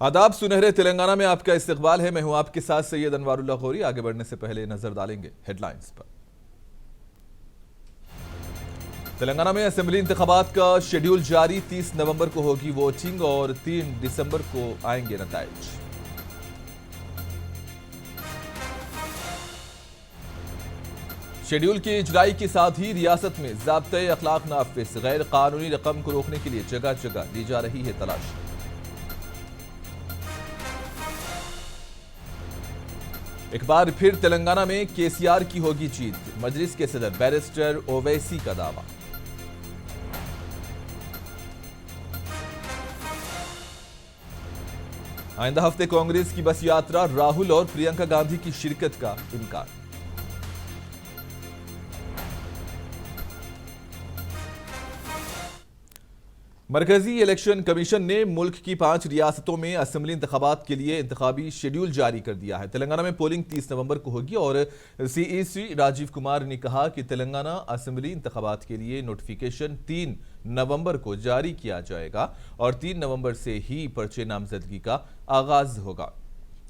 आदाब, सुनहरे तेलंगाना में आपका इस्तकबाल है। मैं हूं आपके साथ सैयद अनवारुल्लाह गौरी। आगे बढ़ने से पहले नजर डालेंगे हेडलाइंस पर। तेलंगाना में असेंबली इंतखाबात का शेड्यूल जारी। 30 नवंबर को होगी वोटिंग और 3 दिसंबर को आएंगे नताइज। शेड्यूल की इजराई के साथ ही रियासत में ज़ाब्ते अखलाक नाफिज, गैर कानूनी रकम को रोकने के लिए जगह जगह दी जा रही है तलाशी। एक बार फिर तेलंगाना में केसीआर की होगी जीत, मजलिस के सदर बैरिस्टर ओवैसी का दावा। आइंदा हफ्ते कांग्रेस की बस यात्रा, राहुल और प्रियंका गांधी की शिरकत का इनकार। मरकजी इलेक्शन कमीशन ने मुल्क की 5 रियासतों में असेंबली इंतखाबात के लिए इंतखाबी शेड्यूल जारी कर दिया है। तेलंगाना में पोलिंग 30 नवंबर को होगी और सीईसी राजीव कुमार ने कहा कि तेलंगाना असेंबली इंतखाबात के लिए नोटिफिकेशन 3 नवंबर को जारी किया जाएगा और 3 नवंबर से ही पर्चे नामजदगी का आगाज होगा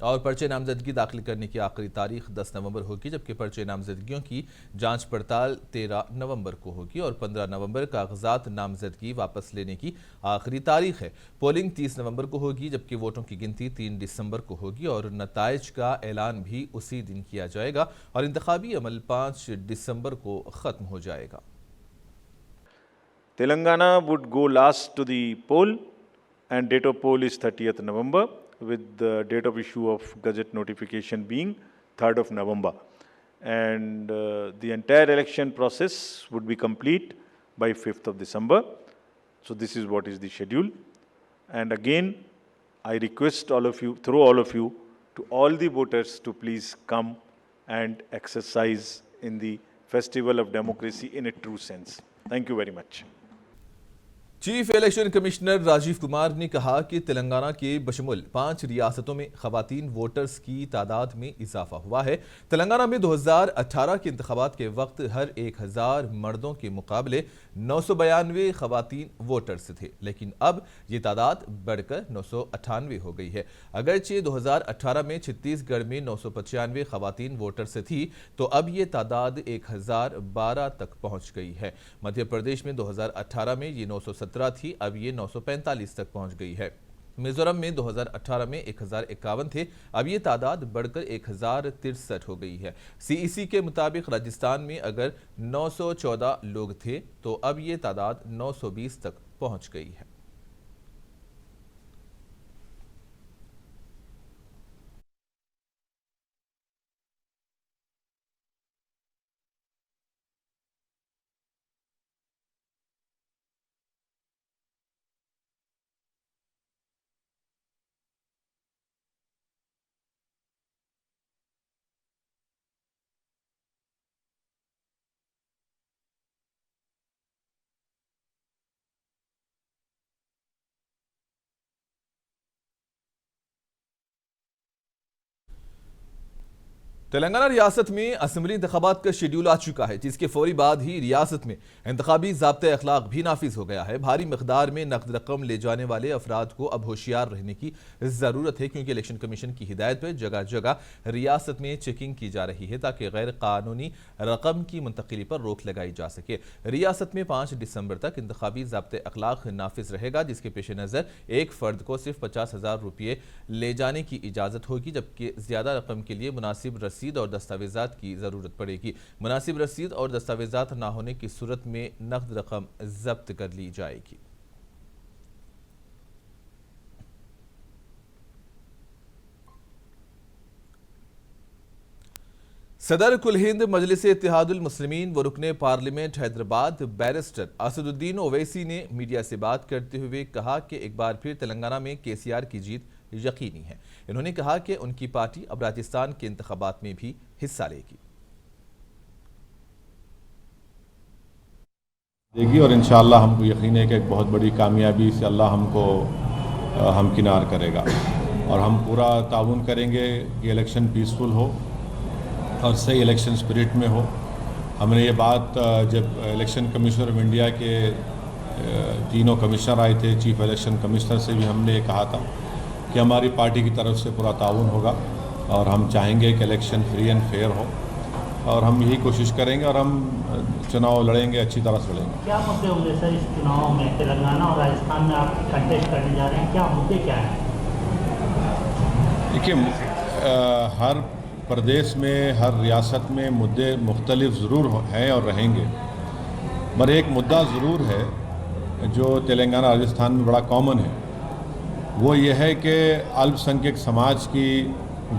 और पर्चे नामजदगी दाखिल करने की आखिरी तारीख 10 नवंबर होगी, जबकि पर्चे नामजदगियों की जांच पड़ताल 13 नवंबर को होगी और 15 नवंबर कागजात नामजदगी वापस लेने की आखिरी तारीख है। पोलिंग 30 नवंबर को होगी, जबकि वोटों की गिनती 3 दिसंबर को होगी और नताइज का ऐलान भी उसी दिन किया जाएगा और इंतखाबी अमल 5 दिसंबर को खत्म हो जाएगा। Telangana would go last to the poll and date of poll is 30th November. With the date of issue of Gazette notification being 3rd of November. And the entire election process would be complete by 5th of December. So this is what is the schedule. And again, I request all of you, through all of you, to all the voters to please come and exercise in the festival of democracy in a true sense. Thank you very much. Chief election commissioner Rajiv Kumar ने कहा कि तेलंगाना के बशमुल 5 रियासतों में खवातीन voters की तादाद में इजाफा हुआ है। तेलंगाना में 2018 के इंतखाबात के वक्त हर 1000 मर्दों के मुकाबले 992 खवातीन वोटर्स थे, लेकिन अब ये तादाद बढ़कर 998 हो गई है। अगरचे 2018 में छत्तीसगढ़ में 995 खवातीन वोटर्स थी, तो अब ये तादाद 1012 तक पहुंच गई है। मध्य प्रदेश में 2018 में ये 917 थी, अब ये 945 तक पहुंच गई है। मिजोरम में 2018 में 1051 थे, अब ये तादाद बढ़कर 1063 हो गई है। सीईसी के मुताबिक राजस्थान में अगर 914 लोग थे, तो अब ये तादाद 920 तक पहुंच गई है। तेलंगाना रियासत में असेंबली इंतखाबात का शेड्यूल आ चुका है, जिसके फौरी बाद ही रियासत में इंतखाबी ज़ाब्ते अखलाक भी नाफिज हो गया है। भारी मकदार में नकद रकम ले जाने वाले अफराद को अब होशियार रहने की ज़रूरत है, क्योंकि इलेक्शन कमीशन की हिदायत पर जगह जगह रियासत में चेकिंग की जा रही है ताकि गैर कानूनी रकम की मुंतकिली पर रोक लगाई जा सके। रियासत में 5 दिसंबर तक इंतखाबी ज़ाब्ते अखलाक नाफिज रहेगा, जिसके पेश नज़र एक फ़र्द को सिर्फ 50,000 रुपये ले जाने की इजाज़त होगी, जबकि ज़्यादा रकम के लिए मुनासिब रसीद और दस्तावेजात की जरूरत पड़ेगी। मुनासिब रसीद और दस्तावेजात ना होने की सूरत में नकद रकम जब्त कर ली जाएगी। सदर कुल हिंद मजलिस इत्तेहादुल मुस्लिमीन व रुकने पार्लियामेंट हैदराबाद बैरिस्टर असदुद्दीन ओवैसी ने मीडिया से बात करते हुए कहा कि एक बार फिर तेलंगाना में केसीआर की जीत यकीनी है। इन्होंने कहा कि उनकी पार्टी अब राजस्थान के इंतखाबात में भी हिस्सा लेगी और इंशाअल्लाह हमको यकीन है कि एक बहुत बड़ी कामयाबी से अल्लाह हमको हमकिनार करेगा और हम पूरा ताउन करेंगे कि इलेक्शन पीसफुल हो और सही इलेक्शन स्पिरिट में हो। हमने ये बात जब इलेक्शन कमिश्नर ऑफ इंडिया के तीनों कमिश्नर आए थे, चीफ इलेक्शन कमिश्नर से भी हमने ये कहा था कि हमारी पार्टी की तरफ से पूरा ताउन होगा और हम चाहेंगे कि इलेक्शन फ्री एंड फेयर हो और हम यही कोशिश करेंगे और हम चुनाव लड़ेंगे, अच्छी तरह से लड़ेंगे। क्या मुद्दे होंगे सर इस चुनाव में? तेलंगाना और राजस्थान में आप कंटेस्ट करने जा रहे हैं, क्या मुद्दे क्या हैं? देखिए, हर प्रदेश में, हर रियासत में मुद्दे मुख्तलिफ ज़रूर हैं और रहेंगे, पर एक मुद्दा ज़रूर है जो तेलंगाना राजस्थान में बड़ा कॉमन है, वो ये है कि अल्पसंख्यक समाज की,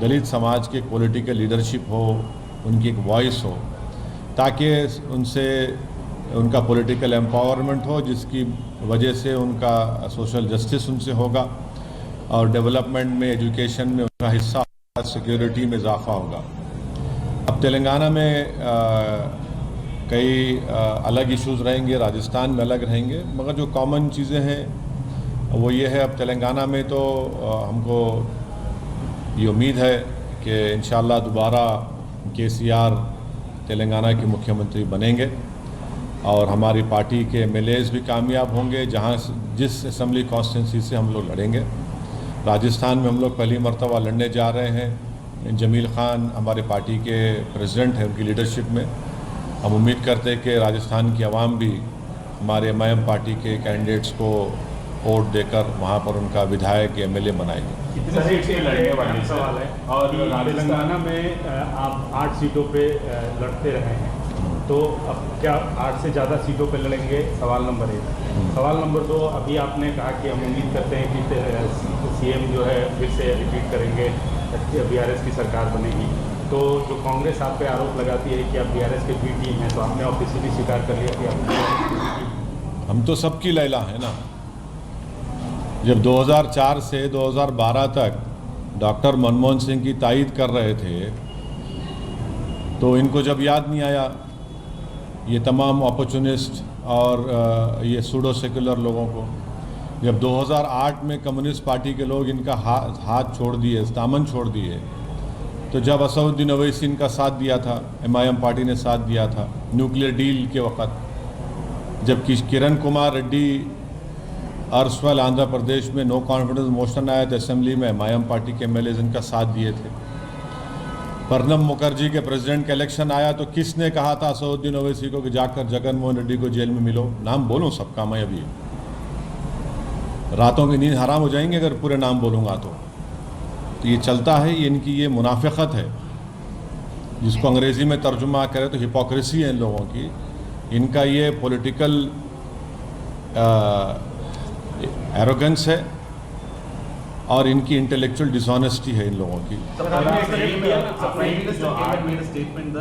दलित समाज की पॉलिटिकल लीडरशिप हो, उनकी एक वॉइस हो, ताकि उनसे उनका पॉलिटिकल एम्पावरमेंट हो, जिसकी वजह से उनका सोशल जस्टिस उनसे होगा और डेवलपमेंट में, एजुकेशन में उनका हिस्सा, सिक्योरिटी में इजाफा होगा। अब तेलंगाना में कई अलग इश्यूज़ रहेंगे, राजस्थान में अलग रहेंगे, मगर जो कॉमन चीज़ें हैं वो ये है, अब तेलंगाना में तो हमको ये उम्मीद है कि इंशाअल्लाह दोबारा केसीआर तेलंगाना के मुख्यमंत्री बनेंगे और हमारी पार्टी के एमएलएज भी कामयाब होंगे जहाँ जिस असेंबली कॉन्स्टिट्यूंसी से हम लोग लड़ेंगे। राजस्थान में हम लोग पहली मर्तबा लड़ने जा रहे हैं। जमील खान हमारे पार्टी के प्रेसिडेंट हैं, उनकी लीडरशिप में हम उम्मीद करते हैं कि राजस्थान की आवाम भी हमारे एमआईएम पार्टी के कैंडिडेट्स को वोट देकर वहाँ पर उनका विधायक एमएलए बनाएंगे। कितने सीट पे लड़ने वाले सवाल है और तेलंगाना में आप 8 सीटों पे लड़ते रहे हैं, तो अब क्या 8 से ज़्यादा सीटों पे लड़ेंगे? सवाल नंबर 1। सवाल नंबर 2, अभी आपने कहा कि हम उम्मीद करते हैं कि सीएम जो है फिर से रिपीट करेंगे, बीआरएस की सरकार बनेगी, तो जो कांग्रेस आप पे आरोप लगाती है कि आप बीआरएस के बी टीम हैं, तो आपने ऑफिशियली स्वीकार कर लिया कि आप हम तो सबकी लैला है ना। जब 2004 से 2012 तक डॉक्टर मनमोहन सिंह की तायद कर रहे थे, तो इनको जब याद नहीं आया, ये तमाम अपॉर्चुनिस्ट और ये सूडो सेकुलर लोगों को, जब 2008 में कम्युनिस्ट पार्टी के लोग इनका हाथ छोड़ दिए, दामन छोड़ दिए, तो जब असदुद्दीन ओवैसी इनका साथ दिया था, एमआईएम पार्टी ने साथ दिया था न्यूक्लियर डील के वक़्त, जबकि किरण कुमार रेड्डी अर्सवाल आंध्र प्रदेश में नो कॉन्फिडेंस मोशन आया तो असेंबली में एमआईएम पार्टी के एमएलए इनका साथ दिए थे। प्रणब मुखर्जी के प्रेसिडेंट का इलेक्शन आया तो किसने कहा था असदुद्दीन ओवैसी को कि जाकर जगन मोहन रेड्डी को जेल में मिलो? नाम बोलूं सबका मैं? अभी रातों की नींद हराम हो जाएंगे अगर पूरे नाम बोलूँगा तो ये चलता है, ये इनकी ये मुनाफिकत है, जिसको अंग्रेज़ी में तर्जुमा करें तो हिपोक्रेसी है इन लोगों की। इनका ये पॉलिटिकल एरोगेंस है और इनकी इंटेलेक्चुअल डिसऑनेस्टी है इन लोगों की।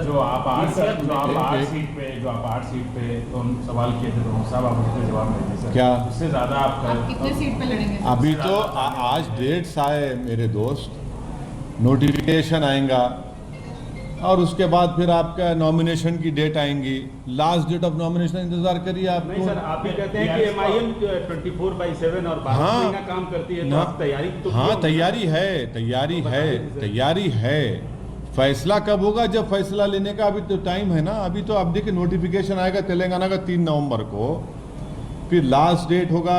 जो आप 8 सीट पे तो सवाल किए थे तो साहब आप उसके जवाब नहीं दे सकते। क्या इससे ज़्यादा आप कितने सीट पे लड़ेंगे? अभी तो आज डेट्स आए मेरे दोस्त, नोटिफिकेशन आएगा और उसके बाद फिर आपका नॉमिनेशन की डेट आएंगी। लास्ट डेट ऑफ नॉमिनेशन इंतजार करिए आप। नहीं सर, आप ही कहते हैं कि एमआईएम 24/7 और 12 महीना काम करती है, तो आप तैयारी तो हाँ, तैयारी है। फैसला कब होगा? जब फैसला लेने का अभी तो टाइम है ना। अभी तो आप देखिए नोटिफिकेशन आएगा तेलंगाना का 3 नवंबर को, फिर लास्ट डेट होगा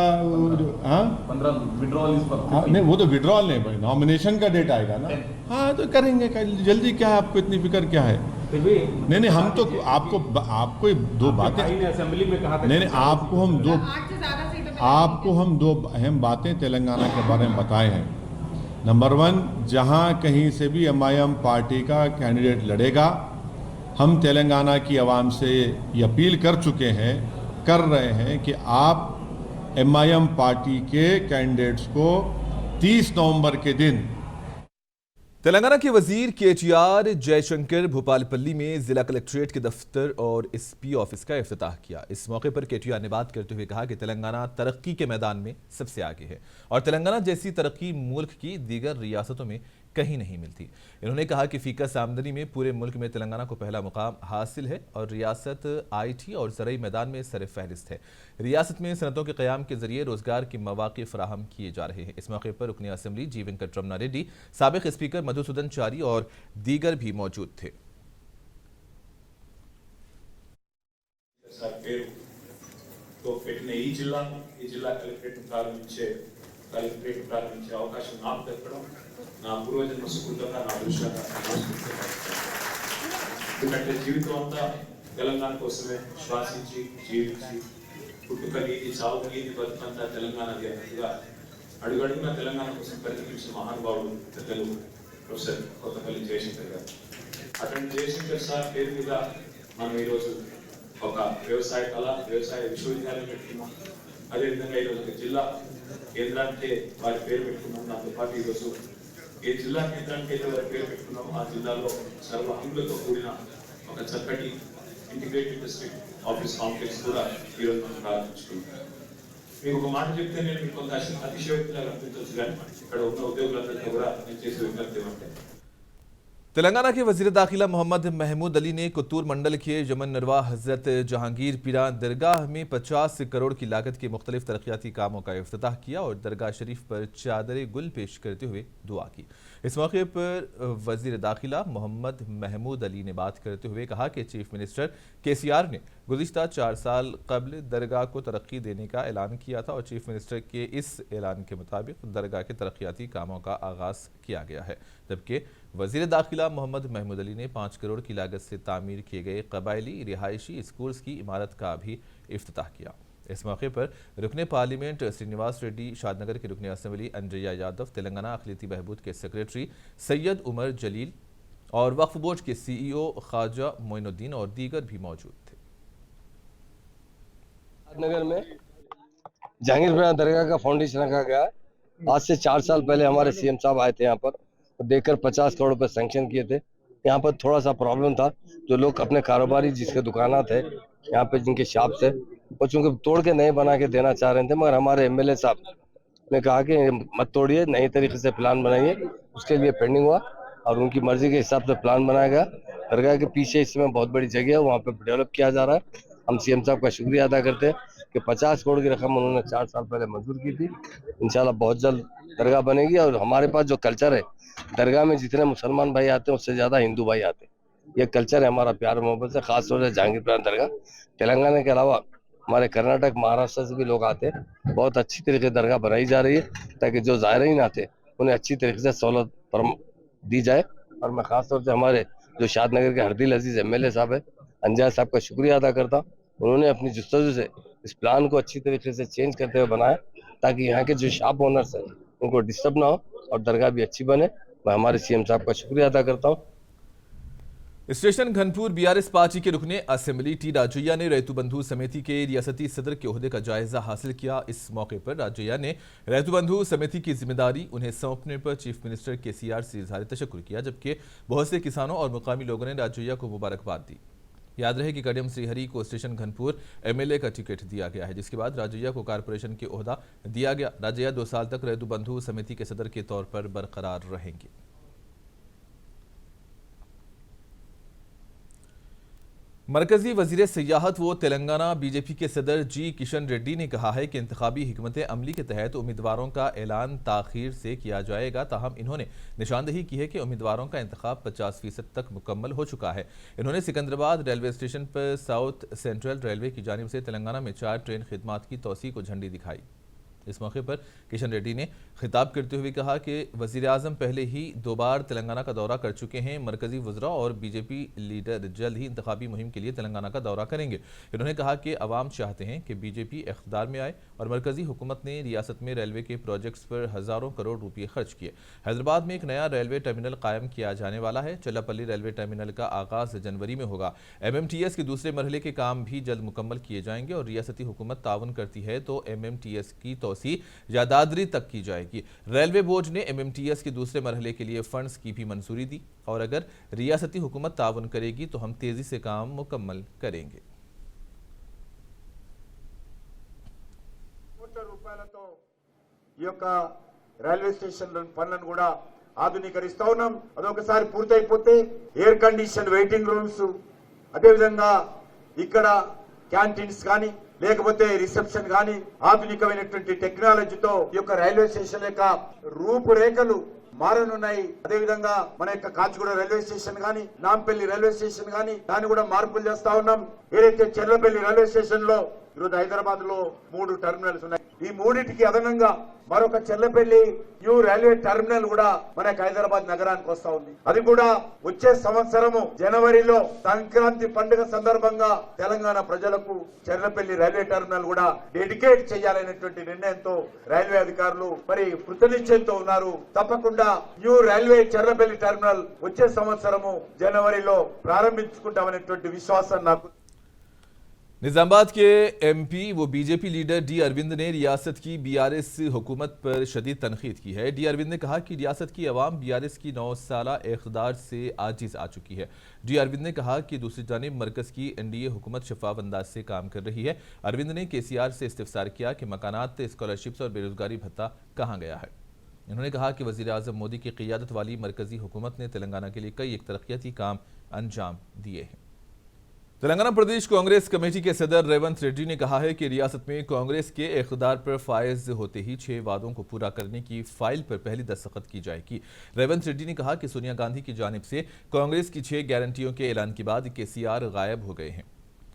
15 विड्रॉल नहीं, वो तो विड्रॉल नहीं भाई, नॉमिनेशन का डेट आएगा ना। हाँ तो करेंगे, जल्दी क्या है, आपको इतनी फिक्र क्या है? फिर भी नहीं, हम तो आपको दो बातें असेंबली में कहा था। नहीं, आपको हम 8 से ज़्यादा सीटों पे आपको हम 2 अहम बातें तेलंगाना के बारे में बताए हैं। नंबर 1, जहां कहीं से भी एमआईएम पार्टी का कैंडिडेट लड़ेगा, हम तेलंगाना की आवाम से ये अपील कर रहे हैं कि आप एमआईएम पार्टी के कैंडिडेट्स को 30 नवंबर के दिन। तेलंगाना के वजीर केटीआर जयशंकर भोपालपल्ली में जिला कलेक्ट्रेट के दफ्तर और एसपी ऑफिस का इफ्तिताह किया। इस मौके पर केटीआर ने बात करते हुए कहा कि तेलंगाना तरक्की के मैदान में सबसे आगे है और तेलंगाना जैसी तरक्की मुल्क की दीगर रियासतों में कहीं नहीं मिलती। इन्होंने कहा कि फीकस आमदनी में पूरे मुल्क में तेलंगाना को पहला मुकाम हासिल है और रियासत आईटी और ज़राई मैदान में सरफ़हरिस्त है। रियासत में सनतों के क़याम के जरिए रोजगार के मौक़े फराहम किए जा रहे हैं। इस मौके पर रुकन असेंबली जी वेंकटरमना रेड्डी, साबिक़ स्पीकर मधुसूदन चारी और दीगर भी मौजूद थे। तो పెట్టిన ఈ జిల్లా కలెక్టరేట్ ప్రారంభించే కలెక్టరేట్ ప్రారంభించే అవకాశం నాకు దక్కడం నా పూర్వజన్మ సుకృతంగా నా దృష్టిగా ఎందుకంటే జీవితం అంతా తెలంగాణ కోసమే శ్వాసించి జీవించి పుట్టుక నీతి చావు నీతి బతుకంతా తెలంగాణది అన్నట్టుగా అడుగడుగున తెలంగాణ కోసం పరితపించిన మహానుభావుడు పెద్దలు ప్రొఫెసర్ కొత్తపల్లి జయశంకర్ గారు. అటువంటి జయశంకర్ సార్ పేరు మీద మనం ఈరోజు ఒక వ్యవసాయ కళ వ్యవసాయ విశ్వవిద్యాలయం పెట్టుకున్నాం. అదేవిధంగా ఈరోజు ఒక జిల్లా కేంద్రానికి వారి పేరు పెట్టుకున్నాం. దాంతో పాటు ఈరోజు ఏ జిల్లా కేంద్రానికి అయితే వారి పేరు పెట్టుకున్నామో ఆ జిల్లాలో సర్వ హంగులతో కూడిన ఒక చక్కటి ఇంటిగ్రేటెడ్ డిస్ట్రిక్ట్ ఆఫీస్ కాంప్లెక్స్ కూడా ఈరోజు మనం ప్రారంభించుకున్నాం. మీకు ఒక మాట చెప్తే నేను మీకు కొంత అతిశయోక్తిగా అనిపించవచ్చు, కానీ ఇక్కడ ఉన్న ఉద్యోగులందరితో కూడా నేను చేసే విజ్ఞప్తి ఏమంటే तेलंगाना के वजीर दाखिला मोहम्मद महमूद अली ने कुत्तूर मंडल के यमन नरवा हजरत जहांगीर पीरा दरगाह में 50 करोड़ की लागत के मुख्तलिफ तरक्याती कामों का इफ्तिताह किया और दरगाह शरीफ पर चादर गुल पेश करते हुए दुआ की। इस मौके पर वजीर दाखिला मोहम्मद महमूद अली ने बात करते हुए कहा कि चीफ मिनिस्टर KCR ने गुज़िश्ता 4 साल कबल दरगाह को तरक्की देने का ऐलान किया था और चीफ मिनिस्टर के इस ऐलान के मुताबिक दरगाह के तरक्याती कामों का आगाज़ किया गया है। जबकि वजीर दाखिला मोहम्मद महमूद अली ने 5 करोड़ की लागत से तामीर किए गए कबायली रिहायशी स्कूल्स की इमारत का भी इफ्तिताह किया। इस मौके पर रुकने पार्लियामेंट श्रीनिवास रेड्डी, शादनगर के रुकने असम्बली अंजया यादव, तेलंगाना अक़लियती बहबूद के सेक्रेटरी सैयद उमर जलील और वक्फ बोर्ड के CEO ख्वाजा मोइनुद्दीन और दीगर भी मौजूद थे। नगर में जहांगीर पीरा दरगाह का फाउंडेशन रखा गया है। आज से 4 साल पहले हमारे CM साहब आए थे यहाँ पर, तो देखकर 50 करोड़ रुपए सैंक्शन किए थे। यहाँ पर थोड़ा सा प्रॉब्लम था, जो लोग अपने कारोबारी जिसके दुकानात है यहाँ पे जिनके शॉप्स है वो चूंकि तोड़ के नए बना के देना चाह रहे थे, मगर हमारे MLA साहब ने कहा कि मत तोड़िए, नई तरीके से प्लान बनाइए। उसके लिए पेंडिंग हुआ और उनकी मर्जी के हिसाब से प्लान बनाया गया। दरगाह के पीछे इसमें बहुत बड़ी जगह है, वहाँ पे डेवलप किया जा रहा है। हम CM साहब का शुक्रिया अदा करते हैं कि 50 करोड़ की रकम उन्होंने 4 साल पहले मंजूर की थी। इंशाल्लाह बहुत जल्द दरगाह बनेगी। और हमारे पास जो कल्चर है, दरगाह में जितने मुसलमान भाई आते हैं उससे ज़्यादा हिंदू भाई आते हैं। ये कल्चर है हमारा, प्यार मोहब्बत से। खासतौर से जहांगीर पीरा दरगाह तेलंगाना के अलावा हमारे कर्नाटक महाराष्ट्र से भी लोग आते हैं। बहुत अच्छी तरीके से दरगाह बनाई जा रही है ताकि जो ज़ायरीन आते हैं उन्हें अच्छी तरीके से सहूलत दी जाए। और मैं खासतौर से हमारे जो शादनगर के हरदिल अजीज़ MLA साहब है, अंजया साहब का शुक्रिया अदा करता हूँ। उन्होंने अपनी जुस्तजू से इस प्लान को अच्छी तरीके से चेंज करते हुए बनाया ताकि यहाँ के जो शॉप ओनर्स हैं उनको डिस्टर्ब ना हो और दरगाह भी अच्छी बने। मैं हमारे CM साहब का शुक्रिया अदा करता हूँ। स्टेशन घनपुर BRS पार्टी के रुकने असेंबली T राजैया ने रैतु बंधु समिति के रियासती सदर के ओहदे का जायजा हासिल किया। इस मौके पर राजैया ने रैतु बंधु समिति की जिम्मेदारी उन्हें सौंपने पर चीफ मिनिस्टर KCR से इजहार तशक्कुर किया, जबकि बहुत से किसानों और मुकामी लोगों ने राजैया को मुबारकबाद दी। याद रहे कि कडियम श्रीहरि को स्टेशन घनपुर MLA का टिकट दिया गया है, जिसके बाद राजैया को कारपोरेशन के ओहदा दिया गया। राजैया 2 साल तक रैतु बंधु समिति के सदर के तौर पर बरकरार रहेंगे। मरकजी वजीर सियाहत व तेलंगाना BJP के सदर G किशन रेड्डी ने कहा है कि इंतखाबी हिकमत अमली के तहत उम्मीदवारों का ऐलान ताखीर से किया जाएगा। ताहम इन्होंने निशानदही की है कि उम्मीदवारों का इंतखाब 50% तक मुकम्मल हो चुका है। इन्होंने सिकंदराबाद रेलवे स्टेशन पर साउथ सेंट्रल रेलवे की जानिब से तेलंगाना में 4 ट्रेन खिदमात की तोसी को झंडी दिखाई। इस मौके पर किशन रेड्डी ने खिताब करते हुए कहा कि वज़ीर आज़म पहले ही 2 बार तेलंगाना का दौरा कर चुके हैं। मरकजी वज़रा और BJP लीडर जल्द ही इंतखाबी मुहिम के लिए तेलंगाना का दौरा करेंगे। इन्होंने कहा कि अवाम चाहते हैं कि BJP इख्तियार में आए और मरकजी हुकूमत ने रियासत में रेलवे के प्रोजेक्ट्स पर हज़ारों करोड़ रुपये खर्च किए। हैदराबाद में एक नया रेलवे टर्मिनल कायम किया जाने वाला है। चल्लापल्ली रेलवे टर्मिनल का आगाज़ जनवरी में होगा। MMTS के दूसरे मरहले के काम भी जल्द मुकम्मल किए जाएंगे और रियासती हुकूमत ताउन करती है तो MMTS की तोसी यादादरी तक की जाएगी। रेलवे बोर्ड ने MMTS के दूसरे मरहले के लिए फंड्स की भी मंजूरी दी और अगर रियासती हुकूमत ताउन करेगी तो हम तेजी से काम मुकम्मल करेंगे। రైల్వే స్టేషన్ పనులను కూడా ఆధునీకరిస్తా ఉన్నాం. అదొకసారి పూర్తయిపోతే ఎయిర్ కండిషన్ వెయిటింగ్ రూమ్స్, అదే విధంగా ఇక్కడ క్యాంటీన్స్ కానీ లేకపోతే రిసెప్షన్ కానీ ఆధునికమైనటువంటి టెక్నాలజీతో ఈ యొక్క రైల్వే స్టేషన్ యొక్క రూపురేఖలు మారనున్నాయి. అదే విధంగా మన యొక్క కాచిగూడ రైల్వే స్టేషన్ కానీ నాంపల్లి రైల్వే స్టేషన్ కానీ దాన్ని కూడా మార్పులు చేస్తా ఉన్నాం. ఏదైతే చెర్లపల్లి రైల్వే స్టేషన్ లో ఈరోజు హైదరాబాద్ లో 3 టెర్మినల్స్ ఉన్నాయి. ఈ మూడింటికి అదనంగా మరొక చెల్లపల్లి న్యూ రైల్వే టెర్మినల్ కూడా మనకు హైదరాబాద్ నగరానికి వస్తా ఉంది. అది కూడా వచ్చే సంవత్సరము జనవరిలో సంక్రాంతి పండుగ సందర్భంగా తెలంగాణ ప్రజలకు చెర్లపల్లి రైల్వే టెర్మినల్ కూడా డెడికేట్ చేయాలనేటువంటి నిర్ణయంతో రైల్వే అధికారులు మరి కృతనిశ్చయంతో ఉన్నారు. తప్పకుండా న్యూ రైల్వే చెర్లపల్లి టెర్మినల్ వచ్చే సంవత్సరము జనవరిలో ప్రారంభించుకుంటామనేటువంటి విశ్వాసం నాకు. निजामाबाद के एमपी व बीजेपी लीडर डी अरविंद ने रियासत की बीआरएस हुकूमत पर शदीद तनकीद की है। डी अरविंद ने कहा कि रियासत की अवाम बीआरएस की 9 साला इक़्तिदार से आजिज़ आ चुकी है। डी अरविंद ने कहा कि दूसरी जानिब मरकज़ की एनडीए हुकूमत शफाफ अंदाज से काम कर रही है। अरविंद ने केसीआर से इस्तिफ़सार किया कि मकानात, स्कॉलरशिप्स और बेरोजगारी भत्ता कहाँ गया है। उन्होंने कहा कि वज़ीर आज़म मोदी की क़ियादत वाली मरकज़ी हुकूमत ने तेलंगाना के लिए कई एक तरक्याती काम अंजाम दिए हैं। तेलंगाना प्रदेश कांग्रेस कमेटी के सदर रेवंत रेड्डी ने कहा है कि रियासत में कांग्रेस के इक़्तिदार पर फायज होते ही 6 वादों को पूरा करने की फाइल पर पहली दस्तखत की जाएगी। रेवंत रेड्डी ने कहा कि सोनिया गांधी की जानिब से कांग्रेस की 6 गारंटियों के ऐलान के बाद केसीआर गायब हो गए हैं।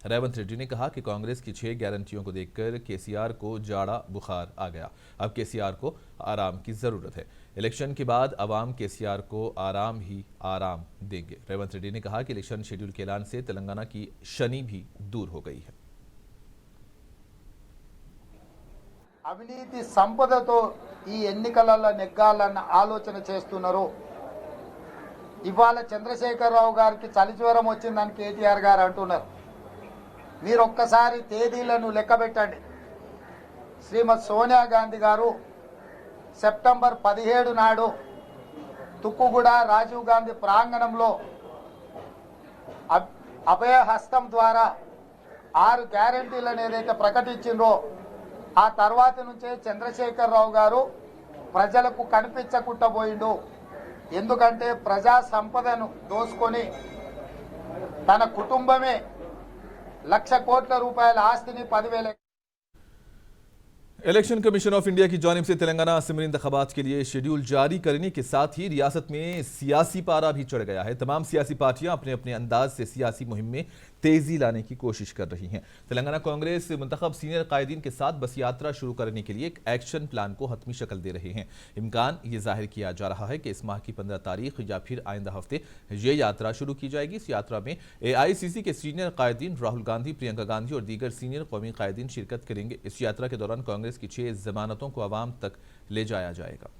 रेवंत रेड्डी ने कहा कि कांग्रेस की 6 गारंटियों को देखकर केसीआर को जाड़ा बुखार आ गया। अब केसीआर को आराम की ज़रूरत है। इलेक्शन के बाद अवाम केसीआर को आराम ही आराम देंगे। रेवंत रेड्डी ने कहा कि इलेक्शन शेड्यूल के ऐलान से तेलंगाना की शनि भी दूर हो गई है। అవినీతి సంపదతో ఈ ఎన్నికలలో నెగ్గాలన్న ఆలోచన చేస్తున్నారు. ఇవాళ చంద్రశేఖరరావు గారికి చలిజ్వరం వచ్చిందని కేటీఆర్ గారు అంటున్నారు. మీరు ఒక్కసారి తేదీలను లెక్కబెట్టండి. శ్రీమతి సోనియా గాంధీ గారు సెప్టెంబర్ 17 నాడు తుక్కుగూడ రాజీవ్ గాంధీ ప్రాంగణంలో అభయహస్తం ద్వారా 6 గ్యారెంటీలను ఏదైతే ప్రకటించిందో ఆ తర్వాత నుంచే చంద్రశేఖరరావు గారు ప్రజలకు కనిపించకుండా పోయిండు. ఎందుకంటే ప్రజా సంపదను దోసుకొని తన కుటుంబమే 1,00,000 కోట్ల రూపాయల ఆస్తిని 10,000 इलेक्शन कमीशन ऑफ इंडिया की जानिब से तेलंगाना असेंबली इंतखाबात के लिए शेड्यूल जारी करने के साथ ही रियासत में सियासी पारा भी चढ़ गया है। तमाम सियासी पार्टियां अपने अपने अंदाज से सियासी मुहिम में तेजी लाने की कोशिश कर रही हैं। तेलंगाना कांग्रेस मुंतखब सीनियर कायदीन के साथ बस यात्रा शुरू करने के लिए एक एक्शन प्लान को हतमी शक्ल दे रहे हैं। इम्कान ये जाहिर किया जा रहा है कि इस माह की 15 तारीख या फिर आइंदा हफ्ते ये यात्रा शुरू की जाएगी। इस यात्रा में AICC के सीनियर कायदीन राहुल गांधी, प्रियंका गांधी और दीगर सीनियर कौमी कायदीन शिरकत करेंगे। इस यात्रा के दौरान कांग्रेस की 6 जमानतों को आवाम तक ले जाया जाएगा।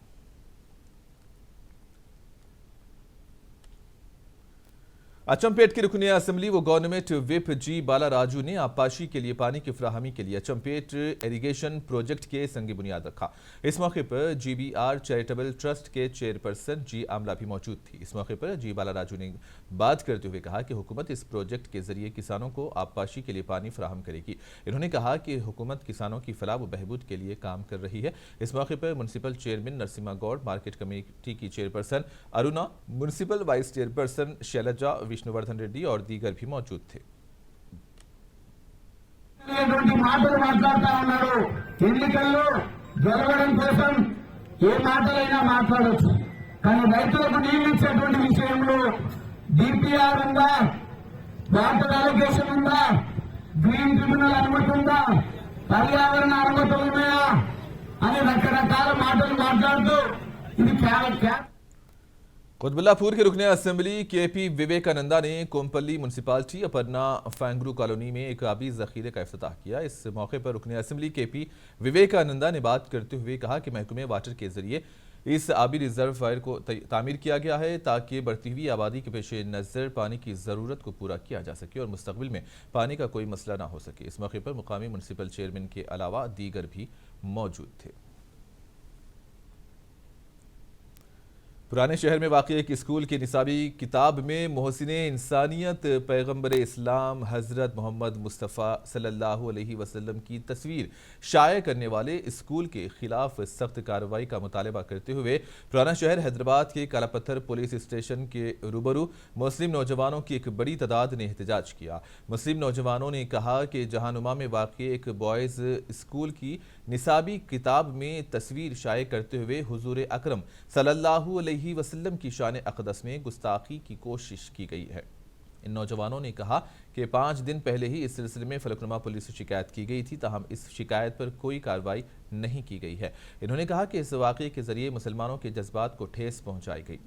अचमपेट के रुकने असेंबली व गवर्नमेंट विप जी बाला राजू ने आबपाशी के लिए पानी की फराहमी के लिए अचमपेट इरीगेशन प्रोजेक्ट के संगी बुनियाद रखा। इस मौके पर GBR चैरिटेबल ट्रस्ट के चेयरपर्सन जी आमला भी मौजूद थी। इस मौके पर जी बाला राजू ने बात करते हुए कहा कि हुकूमत इस प्रोजेक्ट के जरिए किसानों को आबपाशी के लिए पानी फराहम करेगी। इन्होंने कहा कि हुकूमत किसानों की फलाह व बहबूद के लिए काम कर रही है। इस मौके पर municipal chairman Narasimha Goud, market committee की chairperson Aruna, municipal vice chairperson Shailaja, Vishnuvardhan Reddy और दीगर भी मौजूद थे। మాటలు మాట్లాడుతా ఉన్నారు. ఎన్నికల్లో గెలవడం కోసం ఏ మాటలైనా మాట్లాడవచ్చు, కానీ రైతులకు నీళ్లు ఇచ్చేటువంటి విషయంలో DPR ఉందా, వాటర్ అలొకేషన్ ఉందా, గ్రీన్ ట్రిబ్యునల్ అనుమతి ఉందా, పర్యావరణ అనుమతులు ఉన్నాయా అని రకరకాల మాటలు మాట్లాడుతూ ఇది కేవలం कुतबुल्लापुर के रुकने असेंबली KP विवेकानंदा ने कोमपल्ली म्यूनसिपालिटी अपरना फैंगरू कॉलोनी में एक आबी जखीरे का इफ्तिताह किया। इस मौके पर रुकने असेंबली KP विवेकानंदा ने बात करते हुए कहा कि महकमे वाटर के जरिए इस आबी रिजर्वायर को तामीर किया गया है ताकि बढ़ती हुई आबादी के पेश नज़र पानी की ज़रूरत को पूरा किया जा सके और मुस्तकबिल में पानी का कोई मसला ना हो सके। इस मौके पर मुकामी म्यूनसिपल चेयरमैन के अलावा दीगर भी मौजूद थे। पुराने शहर में वाक़ एक स्कूल की निसाबी किताब में मोहसिने इंसानियत पैगम्बर इस्लाम हज़रत मोहम्मद मुस्तफ़ा सल्लल्लाहु अलैहि वसल्लम की तस्वीर शाये करने वाले स्कूल के खिलाफ सख्त कार्रवाई का मुतालबा करते हुए पुराना शहर हैदराबाद के कालापत्थर पुलिस स्टेशन के रूबरू मुस्लिम नौजवानों की एक बड़ी तादाद ने एहतजाज किया। मुस्लिम नौजवानों ने कहा कि जहानुमा में वाक़ एक बॉयज़ स्कूल की निसाबी किताब में तस्वीर शाये करते हुए हुजूर अकरम सल्लल्लाहु अलैहि वसल्लम की शान अक़दस में गुस्ताखी की कोशिश की गई है। इन नौजवानों ने कहा कि 5 दिन पहले ही इस सिलसिले में फलकनुमा पुलिस से शिकायत की गई थी, ताहम इस शिकायत पर कोई कार्रवाई नहीं की गई है। इन्होंने कहा कि इस वाक़ये के जरिए मुसलमानों के जज्बात को ठेस पहुंचाई गई।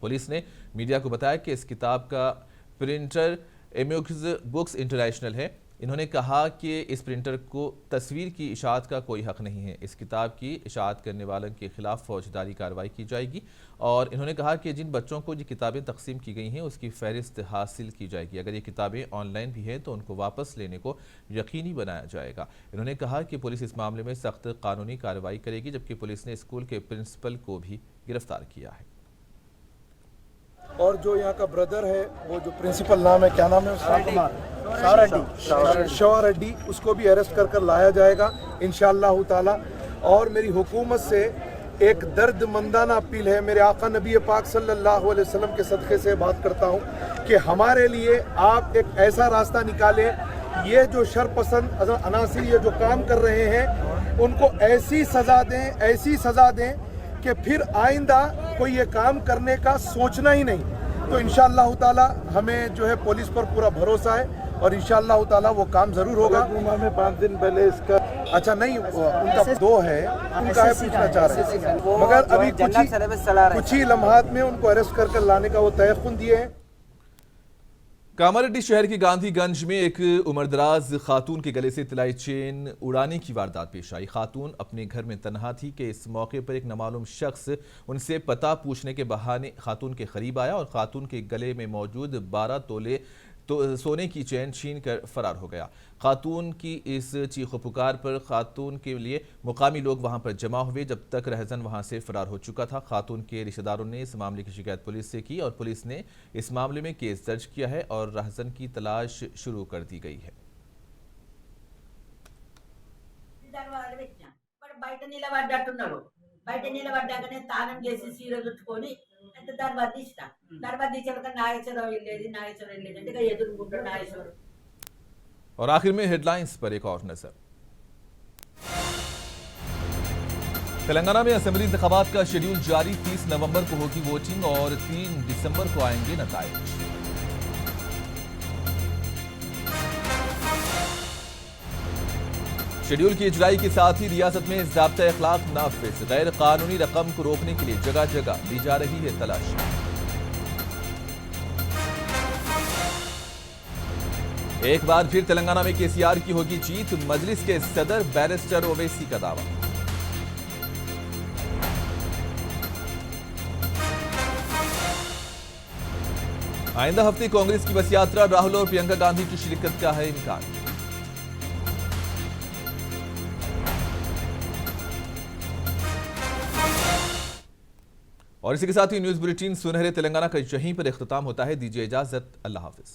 पुलिस ने मीडिया को बताया कि इस किताब का प्रिंटर एम्यूज बुक्स इंटरनेशनल है। इन्होंने कहा कि इस प्रिंटर को तस्वीर की इशाअत का कोई हक नहीं है। इस किताब की इशाअत करने वालों के खिलाफ फौजदारी कार्रवाई की जाएगी और इन्होंने कहा कि जिन बच्चों को ये किताबें तकसीम की गई हैं उसकी फहरिस्त हासिल की जाएगी। अगर ये किताबें ऑनलाइन भी हैं तो उनको वापस लेने को यकीनी बनाया जाएगा। इन्होंने कहा कि पुलिस इस मामले में सख्त कानूनी कार्रवाई करेगी, जबकि पुलिस ने स्कूल के प्रिंसिपल को भी गिरफ्तार किया है। और जो यहाँ का ब्रदर है, वो जो प्रिंसिपल नाम है, क्या नाम है उसका, शवा रेड्डी, उसको भी अरेस्ट कर लाया जाएगा इंशाअल्लाह ताला। और मेरी हुकूमत से एक दर्दमंदाना अपील है, मेरे आका नबी पाक सल्लल्लाहु अलैहि वसल्लम के सदक़े से बात करता हूँ कि हमारे लिए आप एक ऐसा रास्ता निकालें, ये जो शरपसंद अनासी ये जो काम कर रहे हैं उनको ऐसी सज़ा दें कि फिर आइंदा कोई ये काम करने का सोचना ही नहीं। तो इंशाअल्लाह ताला हमें जो है पुलिस पर पूरा भरोसा है और इंशाअल्लाह ताला वो काम जरूर होगा। में 5 दिन पहले इसका अच्छा नहीं, उनका 2 है, उनका है, पूछना चाह रहे हैं, मगर अभी कुछ ही लम्हात में उनको अरेस्ट कर लाने का वो तयक़ुन दिए हैं। कामारेड्डी शहर की गांधीगंज में एक उम्रदराज खातून के गले से तिलाई चेन उड़ाने की वारदात पेश आई। खातून अपने घर में तन्हा थी कि इस मौके पर एक नामालूम शख्स उनसे पता पूछने के बहाने खातून के करीब आया और खातून के गले में मौजूद 12 तोले सोने की चेन छीन कर फरार हो गया। खातून की इस चीखो पुकार पर खातून के लिए मुकामी लोग वहां पर जमा हुए, जब तक रहजन वहां से फरार हो चुका था। खातून के रिश्तेदारों ने इस मामले की शिकायत पुलिस से की और पुलिस ने इस मामले में केस दर्ज किया है और रहजन की तलाश शुरू कर दी गई है। బయట నిలబడ్డాకనే తానం చేసి సీర చుట్టుకొని అంటే దర్బార్ తీసాక నాగేశ్వరరావు వెళ్ళేది అంటే ఎదురుకుంటాడు నాగేశ్వరరావు। और आखिर में हेडलाइंस पर एक और नजर। तेलंगाना में असेंबली इंतखाबात का शेड्यूल जारी, 30 नवंबर को होगी वोटिंग और 3 दिसंबर को आएंगे नताइज। शेड्यूल की इजराई के साथ ही रियासत में ज़ाब्ता अखलाक नाफिज, गैर कानूनी रकम को रोकने के लिए जगह जगह ली जा रही है तलाशी। एक बार फिर तेलंगाना में केसीआर की होगी जीत, मजलिस के सदर बैरिस्टर ओवैसी का दावा। आइंदा हफ्ते कांग्रेस की बस यात्रा, राहुल और प्रियंका गांधी की शिरकत का है इम्कान। और इसी के साथ ही न्यूज बुलेटिन सुनहरे तेलंगाना का यहीं पर इख्तिताम होता है। दीजिए इजाजत, अल्लाह हाफिज।